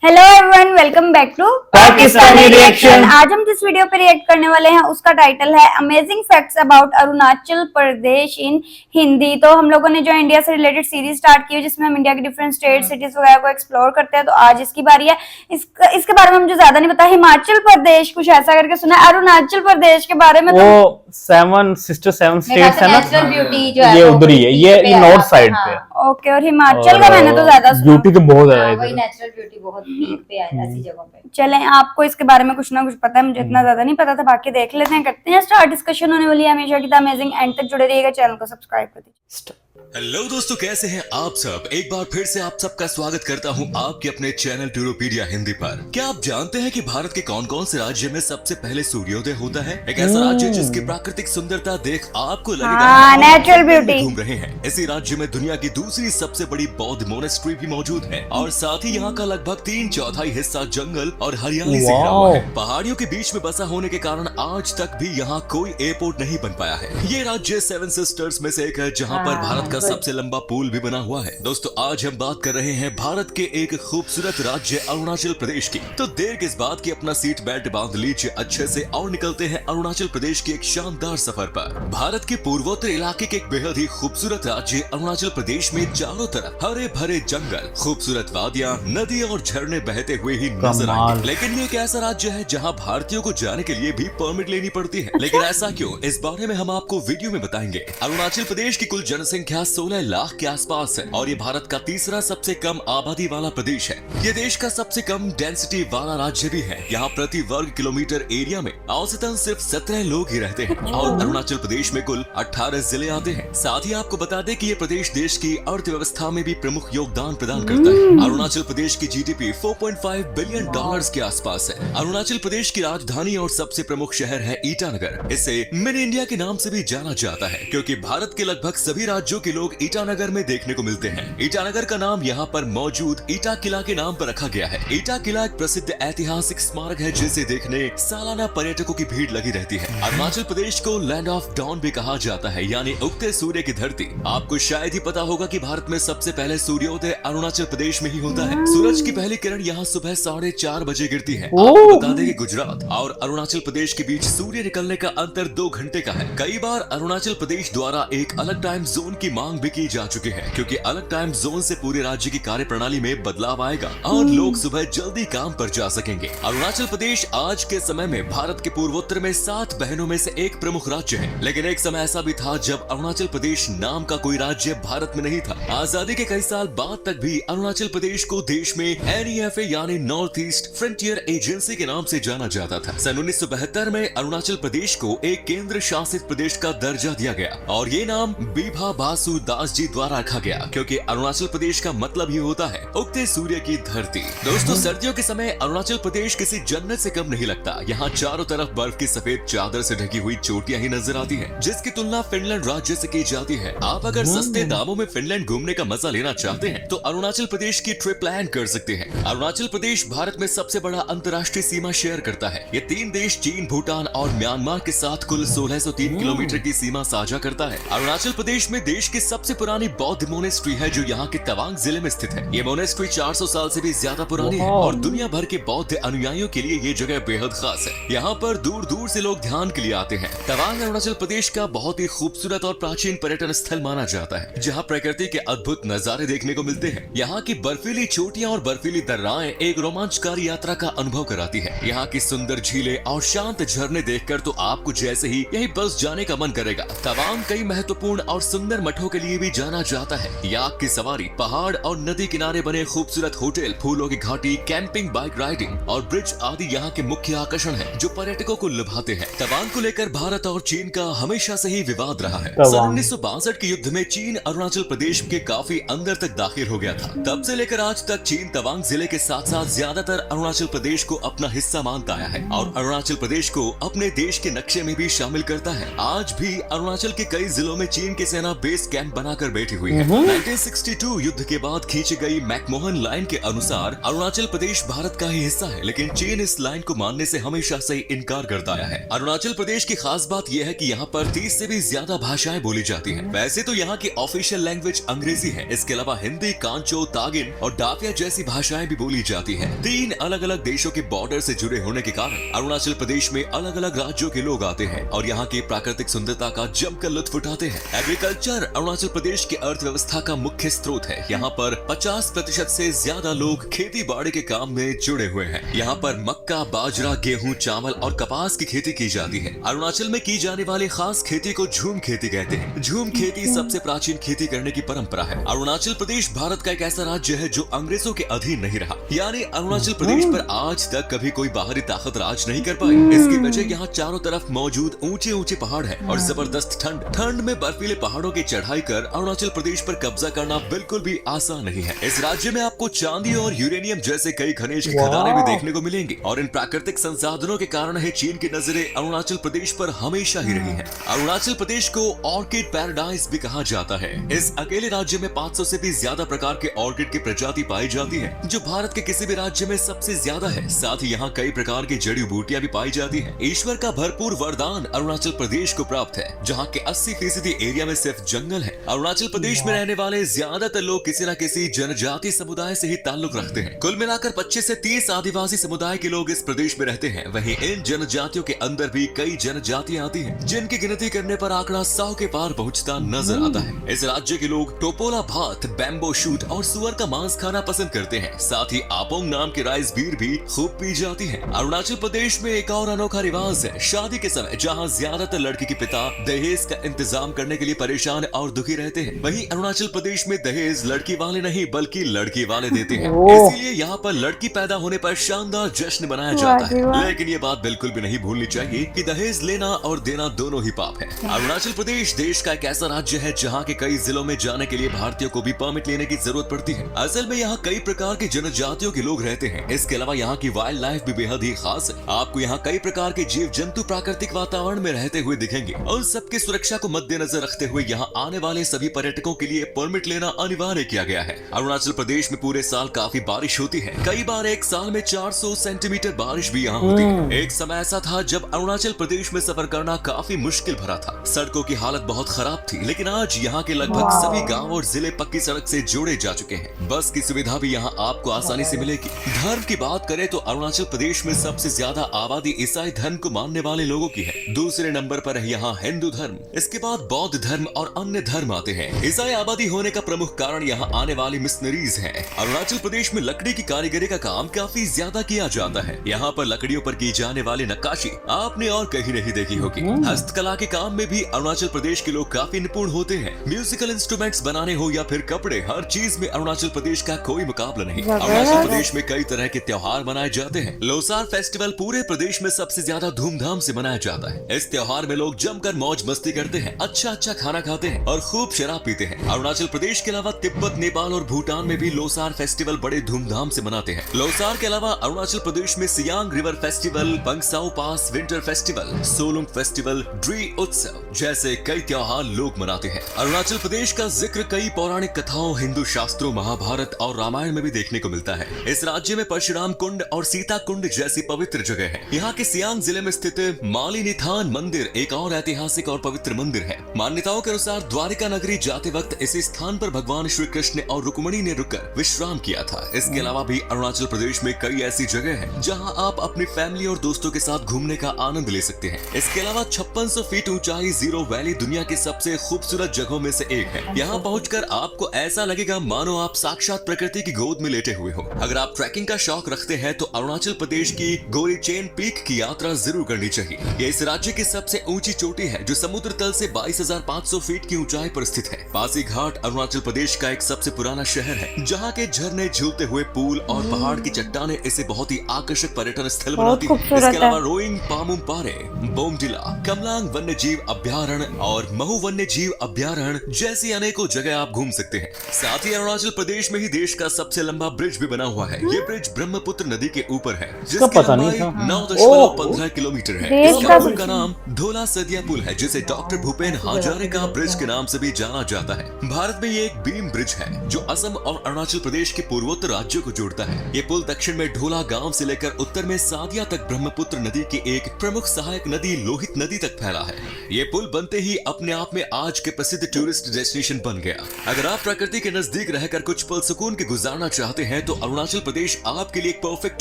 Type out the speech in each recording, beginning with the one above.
Hello everyone, welcome back to Pakistani reaction. आज हम जिस वीडियो पे रिएक्ट करने वाले हैं उसका टाइटल है amazing facts about Arunachal Pradesh इन हिंदी। तो हम लोगों ने जो इंडिया से रिलेटेड सीरीज स्टार्ट की है जिसमें हम इंडिया के डिफरेंट स्टेट सिटीज वगैरह को एक्सप्लोर करते हैं, तो आज इसकी बारी है। इसके बारे में मुझे ज्यादा नहीं पता। हिमाचल प्रदेश कुछ ऐसा करके सुना है। अरुणाचल प्रदेश के बारे में वो सेवन स्टेट्स है ना, ब्यूटी जो है ये उधर ही है, ये नॉर्थ साइड पे है। ओके। और हिमाचल का मैंने तो ज्यादा सुना। ब्यूटी तो बहुत है वही इधर। नेचुरल ब्यूटी बहुत पीक पे है ऐसी जगहों पे। चलें, आपको इसके बारे में कुछ ना कुछ पता है, मुझे इतना ज्यादा नहीं पता था। बाकी देख लेते हैं, करते हैं स्टार्ट। डिस्कशन होने वाली है हमेशा की तरह। अमेजिंग एंड तक जुड़े रहिएगा, चैनल को सब्सक्राइब कर दीजिए। हेलो दोस्तों, कैसे हैं आप सब। एक बार फिर से आप सबका स्वागत करता हूं आपके अपने चैनल ट्यूरोपीडिया हिंदी पर। क्या आप जानते हैं कि भारत के कौन कौन से राज्य में सबसे पहले सूर्योदय होता है? एक ऐसा राज्य जिसकी प्राकृतिक सुंदरता देख आपको लगेगा नेचुरल ब्यूटी। घूम रहे हैं। इसी राज्य में दुनिया की दूसरी सबसे बड़ी बौद्ध मोनेस्ट्री भी मौजूद है और साथ ही यहाँ का लगभग 3/4 हिस्सा जंगल और हरियाली से घिरा हुआ है। पहाड़ियों के बीच में बसा होने के कारण आज तक भी यहाँ कोई एयरपोर्ट नहीं बन पाया है। ये राज्य 7 सिस्टर्स में से एक है जहाँ पर भारत का सबसे लंबा पुल भी बना हुआ है। दोस्तों, आज हम बात कर रहे हैं भारत के एक खूबसूरत राज्य अरुणाचल प्रदेश की। तो देर किस बात की, अपना सीट बेल्ट बांध लीजिए अच्छे से और निकलते हैं अरुणाचल प्रदेश के एक शानदार सफर पर। भारत के पूर्वोत्तर इलाके के एक बेहद ही खूबसूरत राज्य अरुणाचल प्रदेश में चारों तरफ हरे भरे जंगल, खूबसूरत वादियां, नदी और झरने बहते हुए ही नजर आएंगे। लेकिन ये एक ऐसा राज्य है जहाँ भारतीयों को जाने के लिए भी परमिट लेनी पड़ती है। लेकिन ऐसा क्यों, इस बारे में हम आपको वीडियो में बताएंगे। अरुणाचल प्रदेश की कुल जनसंख्या 16 लाख के आसपास है और ये भारत का तीसरा सबसे कम आबादी वाला प्रदेश है। ये देश का सबसे कम डेंसिटी वाला राज्य भी है। यहाँ प्रति वर्ग किलोमीटर एरिया में औसतन सिर्फ 17 लोग ही रहते हैं और अरुणाचल प्रदेश में कुल 18 जिले आते हैं। साथ ही आपको बता दें कि ये प्रदेश देश की अर्थव्यवस्था में भी प्रमुख योगदान प्रदान करता है। अरुणाचल प्रदेश की जीडीपी 4.5 बिलियन डॉलर्स के आसपास है। अरुणाचल प्रदेश की राजधानी और सबसे प्रमुख शहर है ईटानगर। इसे मिनी इंडिया के नाम से भी जाना जाता है क्योंकि भारत के लगभग सभी राज्यों के लोग ईटानगर में देखने को मिलते हैं। ईटानगर का नाम यहाँ पर मौजूद ईटा किला के नाम पर रखा गया है। ईटा किला एक प्रसिद्ध ऐतिहासिक स्मारक है जिसे देखने सालाना पर्यटकों की भीड़ लगी रहती है। अरुणाचल प्रदेश को लैंड ऑफ डॉन भी कहा जाता है, यानी उगते सूर्य की धरती। आपको शायद ही पता होगा कि भारत में सबसे पहले सूर्योदय अरुणाचल प्रदेश में ही होता है। सूरज की पहली किरण यहाँ सुबह 4:30 बजे गिरती है। आपको बता दें कि गुजरात और अरुणाचल प्रदेश के बीच सूर्य निकलने का अंतर 2 घंटे का है। कई बार अरुणाचल प्रदेश द्वारा एक अलग टाइम जोन की मांग भी की जा चुकी है क्योंकि अलग टाइम जोन से पूरे राज्य की कार्य प्रणाली में बदलाव आएगा और लोग सुबह जल्दी काम पर जा सकेंगे। अरुणाचल प्रदेश आज के समय में भारत के पूर्वोत्तर में 7 बहनों में से एक प्रमुख राज्य है। लेकिन एक समय ऐसा भी था जब अरुणाचल प्रदेश नाम का कोई राज्य भारत में नहीं था। आजादी के कई साल बाद तक भी अरुणाचल प्रदेश को देश में NEFA यानी नॉर्थ ईस्ट फ्रंटियर एजेंसी के नाम से जाना जाता था। सन 1972 में अरुणाचल प्रदेश को एक केंद्र शासित प्रदेश का दर्जा दिया गया और ये नाम बीभा बासु दास जी द्वारा रखा गया क्योंकि अरुणाचल प्रदेश का मतलब ही होता है उगते सूर्य की धरती। दोस्तों, सर्दियों के समय अरुणाचल प्रदेश किसी जन्नत से कम नहीं लगता। यहाँ चारों तरफ बर्फ की सफेद चादर से ढकी हुई चोटियां ही नजर आती हैं, जिसकी तुलना फिनलैंड राज्य से की जाती है। आप अगर सस्ते दामों में फिनलैंड घूमने का मजा लेना चाहते हैं तो अरुणाचल प्रदेश की ट्रिप प्लान कर सकते हैं। अरुणाचल प्रदेश भारत में सबसे बड़ा अंतर्राष्ट्रीय सीमा शेयर करता है। ये 3 देश चीन, भूटान और म्यांमार के साथ कुल 1603 किलोमीटर की सीमा साझा करता है। अरुणाचल प्रदेश में देश की सबसे पुरानी बौद्ध मोनेस्ट्री है जो यहाँ के तवांग जिले में स्थित है। ये मोनेस्ट्री 400 साल से भी ज्यादा पुरानी है और दुनिया भर के बौद्ध अनुयायियों के लिए ये जगह बेहद खास है। यहाँ पर दूर दूर से लोग ध्यान के लिए आते हैं। तवांग अरुणाचल प्रदेश का बहुत ही खूबसूरत और प्राचीन पर्यटन स्थल माना जाता है जहाँ प्रकृति के अद्भुत नजारे देखने को मिलते हैं। यहाँ की बर्फीली चोटियां और बर्फीली दर्राएं एक रोमांचकारी यात्रा का अनुभव कराती है। यहाँ की सुंदर झीलें और शांत झरने देखकर तो आपको जैसे ही यही बस जाने का मन करेगा। तवांग कई महत्वपूर्ण और सुंदर मठों के लिए भी जाना जाता है। याक की सवारी, पहाड़ और नदी किनारे बने खूबसूरत होटल, फूलों की घाटी, कैंपिंग, बाइक राइडिंग और ब्रिज आदि यहाँ के मुख्य आकर्षण हैं जो पर्यटकों को लुभाते हैं। तवांग को लेकर भारत और चीन का हमेशा से ही विवाद रहा है। सन 1962 के युद्ध में चीन अरुणाचल प्रदेश के काफी अंदर तक दाखिल हो गया था। तब से लेकर आज तक चीन तवांग जिले के साथ साथ ज्यादातर अरुणाचल प्रदेश को अपना हिस्सा मानता आया है और अरुणाचल प्रदेश को अपने देश के नक्शे में भी शामिल करता है। आज भी अरुणाचल के कई जिलों में चीन की सेना बेस कैंप बनाकर बैठी हुई है। 1962 युद्ध के बाद खींची गई मैकमोहन लाइन के अनुसार अरुणाचल प्रदेश भारत का ही हिस्सा है, लेकिन चीन इस लाइन को मानने से हमेशा से इनकार करता आया है। अरुणाचल प्रदेश की खास बात यह है कि यहाँ पर 30 से भी ज्यादा भाषाएं बोली जाती हैं। वैसे तो यहाँ की ऑफिशियल लैंग्वेज अंग्रेजी है, इसके अलावा हिंदी, कांचो, तागिन और डाफिया जैसी भाषाएं भी बोली जाती हैं। 3 अलग अलग देशों के बॉर्डर से जुड़े होने के कारण अरुणाचल प्रदेश में अलग अलग राज्यों के लोग आते हैं और यहाँ की प्राकृतिक सुंदरता का जमकर लुत्फ उठाते हैं। एग्रीकल्चर अरुणाचल प्रदेश की अर्थव्यवस्था का मुख्य स्रोत है। यहाँ पर 50% से ज्यादा लोग खेती बाड़ी के काम में जुड़े हुए हैं। यहाँ पर मक्का, बाजरा, गेहूं, चावल और कपास की खेती की जाती है। अरुणाचल में की जाने वाली खास खेती को झूम खेती कहते हैं। झूम खेती सबसे प्राचीन खेती करने की परंपरा है। अरुणाचल प्रदेश भारत का एक ऐसा राज्य है जो अंग्रेजों के अधीन नहीं रहा, यानी अरुणाचल प्रदेश पर आज तक कभी कोई बाहरी ताकत राज नहीं कर पाई। इसकी वजह यहाँ चारों तरफ मौजूद ऊंचे ऊंचे पहाड़ है और जबरदस्त ठंड में बर्फीले पहाड़ों की चढ़ाई कर अरुणाचल प्रदेश पर कब्जा करना बिल्कुल भी आसान नहीं है। इस राज्य में आपको चांदी और यूरेनियम जैसे कई खनिज की खदानें भी देखने को मिलेंगी और इन प्राकृतिक संसाधनों के कारण ही चीन की नजरें अरुणाचल प्रदेश पर हमेशा ही रही हैं। अरुणाचल प्रदेश को ऑर्किड पैराडाइज भी कहा जाता है। इस अकेले राज्य में 500 से भी ज्यादा प्रकार के ऑर्किड की प्रजाति पाई जाती है, जो भारत के किसी भी राज्य में सबसे ज्यादा है। साथ ही यहाँ कई प्रकार की जड़ी बूटियां भी पाई जाती हैं। ईश्वर का भरपूर वरदान अरुणाचल प्रदेश को प्राप्त है, जहाँ के 80% एरिया में सिर्फ जंगल है। अरुणाचल प्रदेश में रहने वाले ज्यादातर लोग किसी न किसी जनजाति समुदाय से ही ताल्लुक रखते हैं। कुल मिलाकर 25 से 30 आदिवासी समुदाय के लोग इस प्रदेश में रहते हैं। वहीं इन जनजातियों के अंदर भी कई जनजातियां आती हैं, जिनकी गिनती करने पर आंकड़ा 100 के पार पहुंचता नजर आता है। इस राज्य के लोग टोपोला भात, बैम्बो शूट और सुअर का मांस खाना पसंद करते हैं। साथ ही आपोंग नाम की राइस बीर भी खूब पी जाती है। अरुणाचल प्रदेश में एक और अनोखा रिवाज है शादी के समय, जहाँ ज्यादातर लड़की के पिता दहेज का इंतजाम करने के लिए परेशान और दुखी रहते हैं। वहीं अरुणाचल प्रदेश में दहेज लड़की वाले नहीं बल्कि लड़की वाले देते हैं, इसीलिए यहाँ पर लड़की पैदा होने पर शानदार जश्न मनाया जाता है। लेकिन ये बात बिल्कुल भी नहीं भूलनी चाहिए कि दहेज लेना और देना दोनों ही पाप है। अरुणाचल प्रदेश देश का एक ऐसा राज्य है जहाँ के कई जिलों में जाने के लिए भारतीयों को भी परमिट लेने की जरूरत पड़ती है। असल में यहाँ कई प्रकार के जनजातियों के लोग रहते हैं। इसके अलावा यहाँ की वाइल्ड लाइफ भी बेहद ही खास है। आपको यहाँ कई प्रकार के जीव जंतु प्राकृतिक वातावरण में रहते हुए दिखेंगे और सबकी सुरक्षा को मद्देनजर रखते हुए यहाँ आने वाले सभी पर्यटकों के लिए परमिट लेना अनिवार्य किया गया है। अरुणाचल प्रदेश में पूरे साल काफी बारिश होती है। कई बार एक साल में 400 सेंटीमीटर बारिश भी यहाँ होती है। एक समय ऐसा था जब अरुणाचल प्रदेश में सफर करना काफी मुश्किल भरा था। सड़कों की हालत बहुत खराब थी, लेकिन आज यहाँ के लगभग सभी गांव और जिले पक्की सड़क से जोड़े जा चुके हैं। बस की सुविधा भी यहाँ आपको आसानी से मिलेगी। धर्म की बात करें तो अरुणाचल प्रदेश में सबसे ज्यादा आबादी ईसाई धर्म को मानने वाले लोगों की है। दूसरे नंबर पर है यहाँ हिंदू धर्म, इसके बाद बौद्ध धर्म और अन्य धर्म आते हैं। ईसाई आबादी होने का प्रमुख कारण यहाँ आने वाली मिशनरीज है। अरुणाचल प्रदेश में लकड़ी की कारीगरी का काम काफी ज्यादा किया जाता है। यहाँ पर लकड़ियों पर की जाने वाली नक्काशी आपने और कहीं नहीं देखी होगी। हस्तकला के काम में भी अरुणाचल प्रदेश के लोग काफी निपुण होते हैं। म्यूजिकल इंस्ट्रूमेंट्स बनाने हो या फिर कपड़े, हर चीज में अरुणाचल प्रदेश का कोई मुकाबला नहीं। अरुणाचल प्रदेश में कई तरह के त्योहार मनाए जाते हैं। लोसार फेस्टिवल पूरे प्रदेश में सबसे ज्यादा धूमधाम से मनाया जाता है। इस त्योहार में लोग जमकर मौज मस्ती करते हैं, अच्छा खाना खाते हैं और खूब शराब पीते हैं। अरुणाचल प्रदेश के अलावा तिब्बत, नेपाल और भूटान में भी लोसार फेस्टिवल बड़े धूमधाम से मनाते हैं। लोसार के अलावा अरुणाचल प्रदेश में Siang river festival, Pangsau pass winter festival, Solung festival, Dree उत्सव जैसे कई त्योहार लोग मनाते हैं। अरुणाचल प्रदेश का जिक्र कई पौराणिक कथाओं, हिंदू शास्त्रों, महाभारत और रामायण में भी देखने को मिलता है। इस राज्य में परशुराम कुंड और सीता कुंड जैसी पवित्र जगह है। यहाँ के सियांग जिले में स्थित मालिनीथान मंदिर एक और ऐतिहासिक और पवित्र मंदिर है। मान्यताओं के अनुसार द्वारिका नगरी जाते वक्त इसी स्थान पर भगवान श्री कृष्ण और रुक्मिणी ने रुककर विश्राम किया था। इसके अलावा भी अरुणाचल प्रदेश में कई ऐसी जगह है जहाँ आप अपनी फैमिली और दोस्तों के साथ घूमने का आनंद ले सकते हैं। इसके अलावा 5600 फीट ऊंचाई जीरो वैली दुनिया की सबसे खूबसूरत जगहों में से एक है। यहाँ पहुंचकर आपको ऐसा लगेगा मानो आप साक्षात प्रकृति की गोद में लेटे हुए हो। अगर आप ट्रैकिंग का शौक रखते हैं तो अरुणाचल प्रदेश की गोरी चेन पीक की यात्रा जरूर करनी चाहिए। यह इस राज्य की सबसे ऊंची चोटी है जो समुद्र तल से 22,500 फीट की ऊंचाई पर स्थित है। पासीघाट अरुणाचल प्रदेश का एक सबसे पुराना शहर है, जहाँ के झरने, झूलते हुए पुल और पहाड़ की चट्टानें इसे बहुत ही आकर्षक पर्यटन स्थल बनाती है। इसके अलावा रोइंग, पामुम पारे, बोमडिला, कमलांग वन्य जीव अभ्यारण्य और महू वन्य जीव अभ्यारण्य जैसी अनेकों जगह आप घूम सकते हैं। साथ ही अरुणाचल प्रदेश में ही देश का सबसे लंबा ब्रिज भी बना हुआ है। ये ब्रिज ब्रह्मपुत्र नदी के ऊपर है, जिसकी लंबाई 9.15 किलोमीटर है। इसका पुल का नाम धोला सदिया पुल है, जिसे डॉक्टर भूपेन हजारिका ब्रिज के नाम से भी जाना जाता है। भारत में ये एक बीम ब्रिज है जो असम और अरुणाचल प्रदेश के पूर्वोत्तर राज्यों को जोड़ता है। ये पुल दक्षिण में ढोला गांव से लेकर उत्तर में सादिया तक ब्रह्मपुत्र नदी की एक प्रमुख सहायक नदी लोहित नदी तक फैला है। ये पुल बनते ही अपने आप में आज के प्रसिद्ध टूरिस्ट डेस्टिनेशन बन गया। अगर आप प्रकृति के नजदीक रहकर कुछ पल सुकून के गुजारना चाहते हैं तो अरुणाचल प्रदेश आपके लिए एक परफेक्ट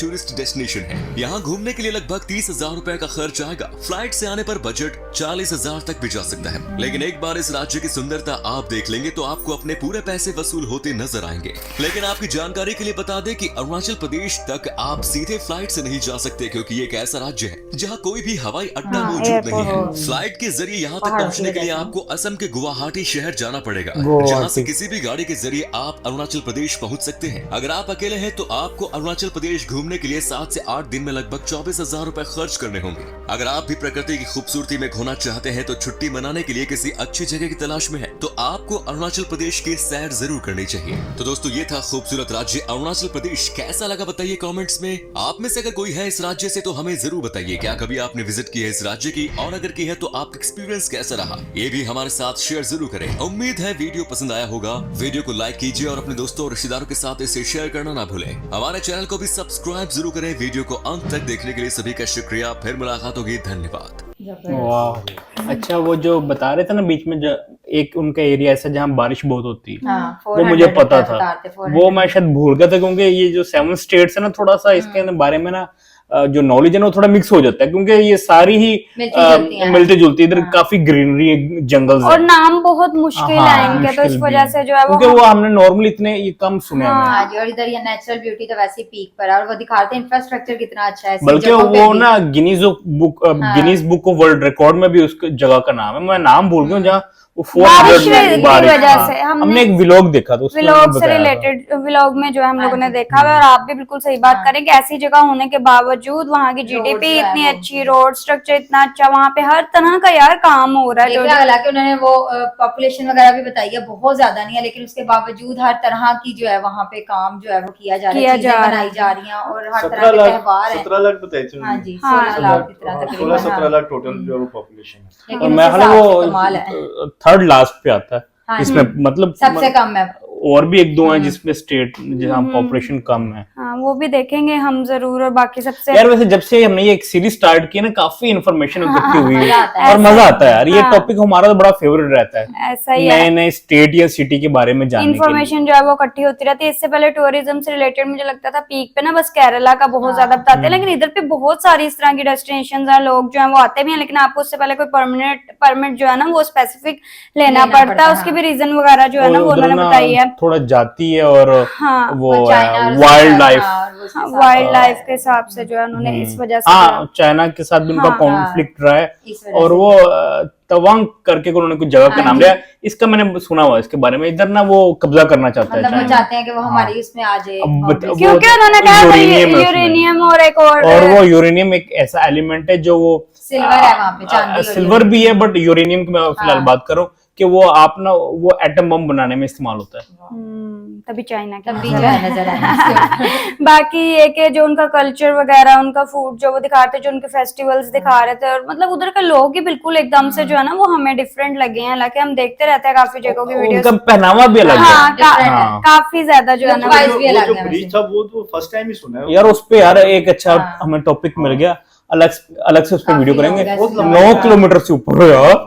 टूरिस्ट डेस्टिनेशन है। यहाँ घूमने के लिए लगभग 30,000 रुपए का खर्च आएगा। फ्लाइट से आने पर बजट 40,000 तक भी जा सकता है। लेकिन एक बार इस राज्य की सुंदरता आप देख लेंगे तो आपको अपने पूरे पैसे वसूल होते नजर आएंगे। लेकिन आपकी जानकारी के लिए बता दें कि अरुणाचल प्रदेश तक आप सीधे फ्लाइट से नहीं जा सकते, क्योंकि ये एक ऐसा राज्य है जहाँ कोई भी हवाई अड्डा मौजूद नहीं है। फ्लाइट के जरिए यहाँ तक पहुँचने के लिए आपको असम के गुवाहाटी शहर जाना पड़ेगा, जहाँ से किसी भी गाड़ी के जरिए आप अरुणाचल प्रदेश पहुँच सकते हैं। अगर आप अकेले हैं तो आपको अरुणाचल प्रदेश घूमने के लिए 7 से 8 दिन में लगभग 24,000 रुपए खर्च करने होंगे। अगर आप भी प्रकृति की खूबसूरती में घूमना चाहते हैं तो छुट्टी मनाने के लिए किसी अच्छी जगह की तलाश में है तो आपको अरुणाचल प्रदेश की सैर जरूर करनी चाहिए। तो दोस्तों ये था खूबसूरत राज्य अरुणाचल प्रदेश। कैसा लगा बताइए कमेंट्स में। आप में से अगर कोई है इस राज्य से तो हमें जरूर बताइए। क्या कभी आपने विजिट की है इस राज्य की, और अगर की है तो आपका एक्सपीरियंस कैसा रहा ये भी हमारे साथ शेयर जरूर करें। उम्मीद है वीडियो पसंद आया होगा। वीडियो को लाइक कीजिए और अपने दोस्तों और रिश्तेदारों के साथ इसे शेयर करना ना भूलें। हमारे चैनल को भी सब्सक्राइब जरूर करें। वीडियो को अंत तक देखने के लिए सभी का शुक्रिया। फिर मुलाकात होगी। धन्यवाद। वाह, अच्छा वो जो बता रहे थे ना बीच में जो एक उनका एरिया ऐसा जहाँ बारिश बहुत होती है, हाँ, वो मुझे पता था। 400 वो मैं शायद भूल गया था, क्योंकि ये जो 7 स्टेट्स है ना, थोड़ा सा इसके बारे में ना जो नॉलेज है ना वो थोड़ा मिक्स हो जाता है, क्योंकि ये सारी ही मिलती जुलती इधर काफी ग्रीनरी जंगल्स और नाम बहुत मुश्किल है इनके, तो इस वजह से जो है क्योंकि वो हमने नॉर्मली इतने ये कम सुने हैं। हाँ जी, और इधर ये नेचुरल ब्यूटी तो वैसे पीक पर है और वो दिखाते हैं इंफ्रास्ट्रक्चर कितना अच्छा है। बल्कि वो ना Guinness book of world record में भी उस जगह का नाम है, मैं नाम भूल गया, जहाँ वो बारिश की वजह से हमने एक व्लॉग देखा था, व्लॉग से रिलेटेड व्लॉग में जो है हम लोगों ने देखा है। और आप भी बिल्कुल सही बात करें कि ऐसी जगह होने के बावजूद वहाँ की जीडीपी इतनी अच्छी, रोड स्ट्रक्चर इतना अच्छा, वहाँ पे हर तरह का यार काम हो रहा है। हालांकि उन्होंने वो पॉपुलेशन वगैरह भी बताई है, बहुत ज्यादा नहीं है, लेकिन उसके बावजूद हर तरह की जो है वहाँ पे काम जो है वो किया जा रहा है, चीजें बनाई जा रही है और हर तरह के त्योहार है। 17 लाख बताए थे। हाँ जी, 16 लाख की तरह तकरीबन 17 लाख टोटल जो पॉपुलेशन है। और मैं वो थर्ड लास्ट पे आता है इसमें, मतलब सबसे कम है। और भी एक दो हैं जिसमें स्टेट जहाँ पॉपुलेशन कम है। हाँ, वो भी देखेंगे हम जरूर। और बाकी सबसे यार वैसे जब से हमने ये एक सीरीज स्टार्ट की ना, काफी इन्फॉर्मेशन इकट्ठी हुई है और मजा आता है यार। ये टॉपिक हमारा तो बड़ा फेवरेट रहता है, ऐसा ही नए नए स्टेट या सिटी के बारे में जानने के लिए। इन्फॉर्मेशन जो है वो इकट्ठी होती रहती है। इससे पहले टूरिज्म से रिलेटेड मुझे लगता था पीक पे ना बस केरला का बहुत ज्यादा बताते हैं, लेकिन इधर पे बहुत सारी इस तरह की डेस्टिनेशन है। लोग जो है वो आते भी हैं, लेकिन आपको उससे पहले कोई परमिट जो है ना वो स्पेसिफिक लेना पड़ता है। उसकी भी रीजन वगैरह जो है ना वो उन्होंने बताई है। थोड़ा जाती है और हाँ, वो वाइल्ड लाइफ के हिसाब से जो है उन्होंने इस वजह से चाइना के साथ भी उनका कॉन्फ्लिक्ट रहा है। और वो तवांग करके उन्होंने कुछ जगह का नाम लिया, इसका मैंने सुना हुआ इसके बारे में। इधर ना वो कब्जा करना चाहता है, वो चाहते हैं कि वो हमारी उसमें आ जाए, क्योंकि उन्होंने कहा यूरेनियम और एक और वो यूरेनियम एक ऐसा एलिमेंट है जो वो सिल्वर है वहाँ पे, चांदी सिल्वर भी है, बट यूरेनियम की मैं फिलहाल बात करूं कि वो आप ना वो एटम बम बनाने में इस्तेमाल होता है। तभी चाइना का नजर आया। बाकी ये कि जो उनका कल्चर वगैरह, उनका फूड जो वो दिखा रहे थे, जो उनके फेस्टिवल्स दिखा रहे थे, और मतलब उधर के लोग ही बिल्कुल एकदम से जो है ना वो हमें डिफरेंट लगे हैं। हालांकि हम देखते रहते हैं काफी जगहों की वीडियोस, उनका पहनावा भी अलग है, काफी ज्यादा जो है ना जो ब्रिज था वो तो फर्स्ट टाइम ही सुना है यार। उस पे यार एक अच्छा हमें टॉपिक मिल गया, अलग से उस पर वीडियो करेंगे। 9 किलोमीटर से ऊपर यार,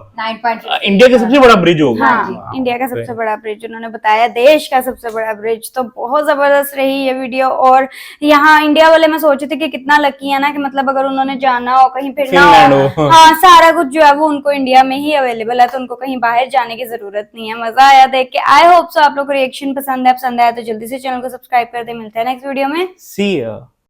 इंडिया का सबसे बड़ा ब्रिज होगा। हाँ, इंडिया का सबसे बड़ा ब्रिज उन्होंने बताया, देश का सबसे बड़ा ब्रिज। तो बहुत जबरदस्त रही ये वीडियो। और यहाँ इंडिया वाले मैं सोची थी कि कितना लकी है ना, कि मतलब अगर उन्होंने जाना हो, कहीं फिरना हो, हाँ सारा कुछ जो है वो उनको इंडिया में ही अवेलेबल है, तो उनको कहीं बाहर जाने की जरूरत नहीं है। मजा आया देख के। आई होप सो आप लोग को रिएक्शन पसंद आया तो जल्दी से चैनल को सब्सक्राइब कर दे। मिलते हैं नेक्स्ट वीडियो में। See ya.